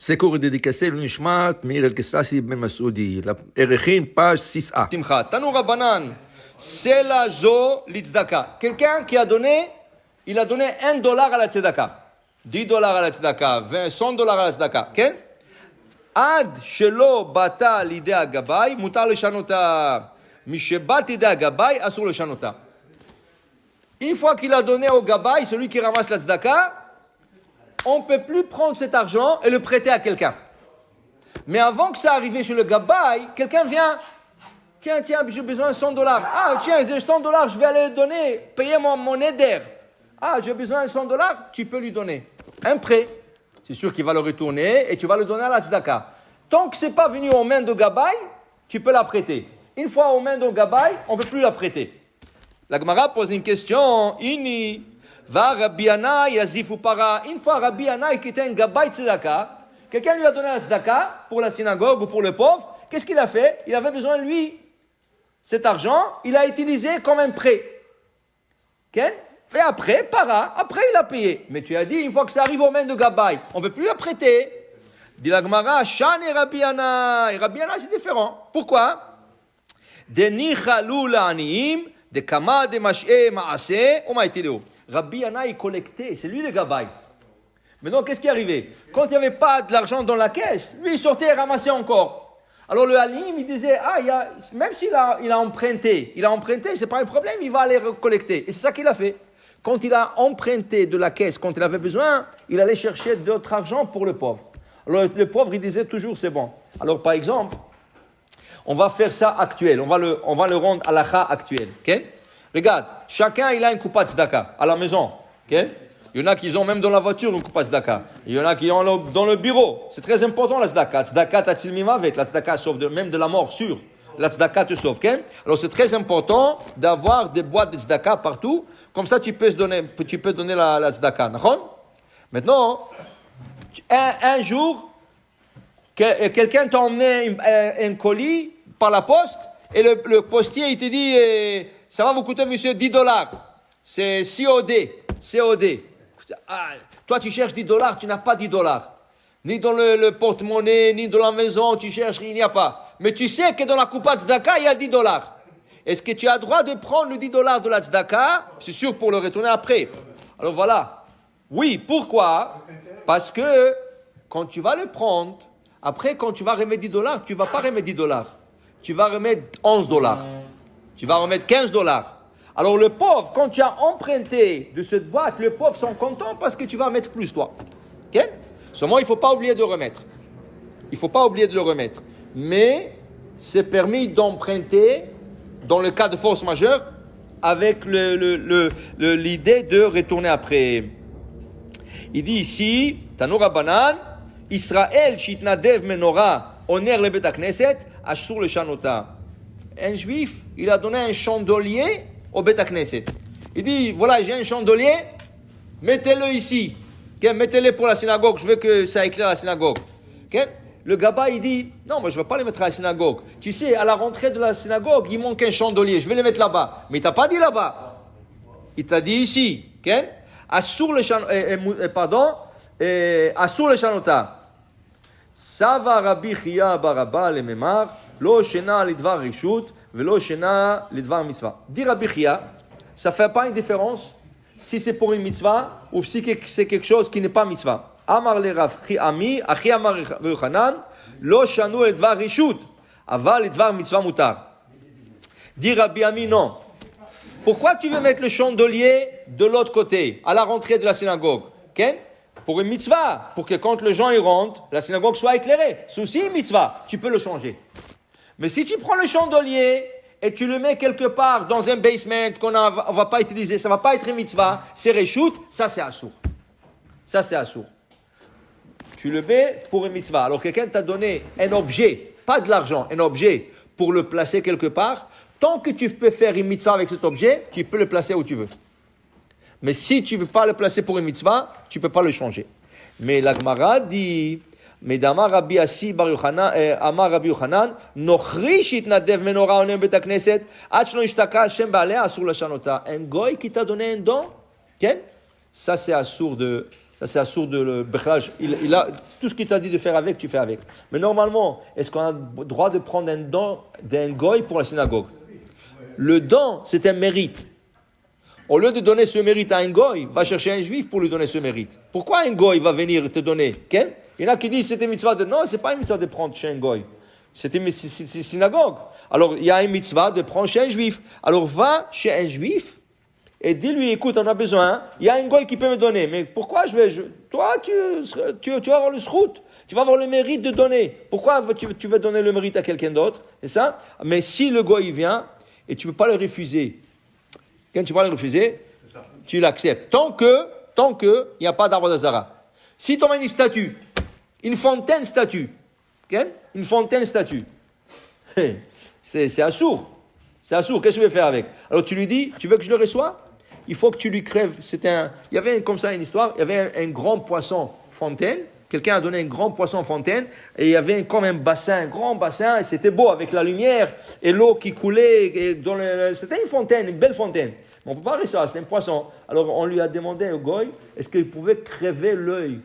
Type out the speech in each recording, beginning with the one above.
C'est cours dédicacé l'Unishmat, Meir El-Kessassi Ben Masoudi. La Erechin, page 6a. Simcha. Tanu Rabbanan. C'est la zo l'itzdaka. Quelqu'un qui a donné, il a donné $1 à la tzedaka. $10 à la tzedaka. $100 à la tzedaka. Ok? Ad shelo bata l'idée à gabay, mutar le shanota. Mishebat l'idée à gabay, asur le shanota. Une fois qu'il a donné au gabay, celui qui ramasse la tzedaka, on ne peut plus prendre cet argent et le prêter à quelqu'un. Mais avant que ça arrive chez le gabay, quelqu'un vient, tiens, j'ai besoin de $100. Ah, tiens, j'ai $100, je vais aller le donner, payer mon éder. Ah, j'ai besoin de $100, tu peux lui donner un prêt. C'est sûr qu'il va le retourner et tu vas le donner à la tzedaka. Tant que ce n'est pas venu aux mains de gabay, tu peux la prêter. Une fois aux mains de gabay, on ne peut plus la prêter. La Gemara pose une question, Ini. Va Rabbi Yanai yazifu para. Une fois Rabbi Yanai qui était un gabay tzedaka, quelqu'un lui a donné la tzedaka pour la synagogue ou pour le pauvre. Qu'est-ce qu'il a fait? Il avait besoin de lui. Cet argent, il a utilisé comme un prêt. Okay? Et après il a payé. Mais tu as dit, une fois que ça arrive aux mains de gabay, on ne peut plus la prêter. Dit la Gemara, Shan et Rabbi Yanai. Rabbi Yanai, c'est différent. Pourquoi? De nichalou la'aniim, de kama de mash'e ma'aseh, ou ma'etileo. Rabbi Yanai, il collectait, c'est lui le gabay. Maintenant, qu'est-ce qui est arrivé? Quand il n'y avait pas de l'argent dans la caisse, lui, il sortait et ramassait encore. Alors le Halim, il disait, même s'il a emprunté, c'est pas un problème, il va aller recollecter. Et c'est ça qu'il a fait. Quand il a emprunté de la caisse, quand il avait besoin, il allait chercher d'autres argent pour le pauvre. Alors le pauvre, il disait toujours, c'est bon. Alors par exemple, on va faire ça actuel, on va le rendre à l'achat actuel. Okay? Regarde, chacun il a une coupa tzedaka à la maison. Okay? Il y en a qui ont même dans la voiture une coupa tzedaka. Il y en a qui ont dans le bureau. C'est très important la tzedaka. Tzedaka tatil mimavet. La tzedaka sauve même de la mort, sûr. La tzedaka te sauve. Okay? Alors c'est très important d'avoir des boîtes de tzedaka partout. Comme ça tu peux donner la tzedaka. Maintenant, un jour, quelqu'un t'a emmené un colis par la poste et le postier il te dit ça va vous coûter monsieur $10. C'est COD. Ah, toi tu cherches $10, tu n'as pas $10. Ni dans le porte-monnaie, ni dans la maison, tu cherches, il n'y a pas. Mais tu sais que dans la coupa tzedaka, il y a $10. Est-ce que tu as le droit de prendre le $10 de la tzedaka? C'est sûr pour le retourner après. Alors voilà. Oui, pourquoi? Parce que quand tu vas le prendre, après quand tu vas remettre $10, tu ne vas pas remettre $10. Tu vas remettre $11. Tu vas remettre $15. Alors le pauvre, quand tu as emprunté de cette boîte, le pauvre sont contents parce que tu vas mettre plus toi. Ok? Seulement, il ne faut pas oublier de remettre. Il ne faut pas oublier de le remettre. Mais c'est permis d'emprunter dans le cas de force majeure avec l'idée de retourner après. Il dit ici, Tanu Rabbanan, Israël shitnadev menorah oner le bet hakneset ashur le shanota. Un juif, il a donné un chandelier au bet hakneset. Il dit, voilà, j'ai un chandelier, mettez-le ici. Okay? Mettez-le pour la synagogue, je veux que ça éclaire la synagogue. Okay? Le gaba, il dit, non, moi je ne vais pas le mettre à la synagogue. Tu sais, à la rentrée de la synagogue, il manque un chandelier, je vais le mettre là-bas. Mais il ne t'a pas dit là-bas. Il t'a dit ici. Okay? Assur le shanota. Sava Rabbi Chia Baraba le Memar, lo shena lidvar rishut, velo shena lidvar mitzvah. Dit Rabbi Chia, ça ne fait pas une différence si c'est pour une mitzvah ou si c'est quelque chose qui n'est pas mitzvah. Amar le Rav Ami, Achi Amar Yochanan, lo shanu lidvar rishut, aval lidvar mitzvah mutar. Dit Rabbi Ami, non. Pourquoi tu veux mettre le chandelier de l'autre côté, à la rentrée de la synagogue? Okay? Pour une mitzvah, pour que quand les gens y rentrent, la synagogue soit éclairée. C'est aussi une mitzvah, tu peux le changer. Mais si tu prends le chandelier et tu le mets quelque part dans un basement qu'on ne va pas utiliser, ça ne va pas être une mitzvah, c'est reshoot, ça c'est assour. Ça c'est assour. Tu le mets pour une mitzvah. Alors quelqu'un t'a donné un objet, pas de l'argent, un objet pour le placer quelque part. Tant que tu peux faire une mitzvah avec cet objet, tu peux le placer où tu veux. Mais si tu ne veux pas le placer pour une mitzvah, tu ne peux pas le changer. Mais la Gemara dit, Medama Rabbi Asi Bar Yochanan, Amar Rabbi Yochanan, Nochrish itnadev menorah onem bet hakneset, ad shelo ishtaka Hashem ba'aleh asur lashanota. Un goy qui t'a donné un don, okay? Ça c'est assour de Ça, c'est assourd de le Bechlal. Il a tout ce qu'il t'a dit de faire avec, tu fais avec. Mais normalement, est-ce qu'on a le droit de prendre un don d'un goy pour la synagogue? Le don, c'est un mérite. Au lieu de donner ce mérite à un goy, va chercher un juif pour lui donner ce mérite. Pourquoi un goy va venir te donner? Il y en a qui disent que c'était une mitzvah de... Non, c'est pas une mitzvah de prendre chez un goy. C'était une synagogue. Alors, il y a une mitzvah de prendre chez un juif. Alors, va chez un juif et dis-lui, écoute, on a besoin, il y a un goy qui peut me donner. Mais pourquoi toi, tu vas avoir le srout, tu vas avoir le mérite de donner. Pourquoi tu veux donner le mérite à quelqu'un d'autre? C'est ça? Mais si le goy vient, et tu ne peux pas le refuser, quand tu vas le refuser, tu l'acceptes. Tant que il n'y a pas d'Avodah Zara. Si tu as une statue, une fontaine statue, une fontaine statue, c'est assourd. C'est assourd, qu'est-ce que tu veux faire avec? Alors tu lui dis, tu veux que je le reçoive? Il faut que tu lui crèves. Il y avait comme ça une histoire, il y avait un grand poisson fontaine, quelqu'un a donné un grand poisson fontaine, et il y avait comme un grand bassin, et c'était beau avec la lumière, et l'eau qui coulait, c'était une fontaine, une belle fontaine. Mais on ne peut pas rester ça, c'était un poisson. Alors on lui a demandé au goy, est-ce qu'il pouvait crever l'œil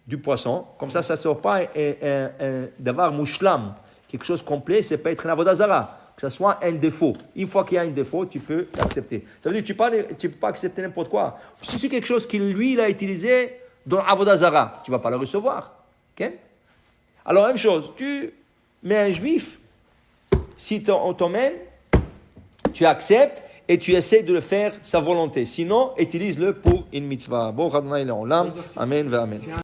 du poisson, comme ça ne sort pas un davar mouchlam, quelque chose complet, c'est pas être un avodah zara. Que ce soit un défaut. Une fois qu'il y a un défaut, tu peux l'accepter. Ça veut dire que tu ne peux pas accepter n'importe quoi. Si c'est quelque chose qu'il, lui, il a utilisé dans Avodah Zara, tu ne vas pas le recevoir. Okay? Alors, même chose, tu mets un juif, si on t'emmène, tu acceptes et tu essaies de le faire sa volonté. Sinon, utilise-le pour une mitzvah. Bon, Amen, Amen.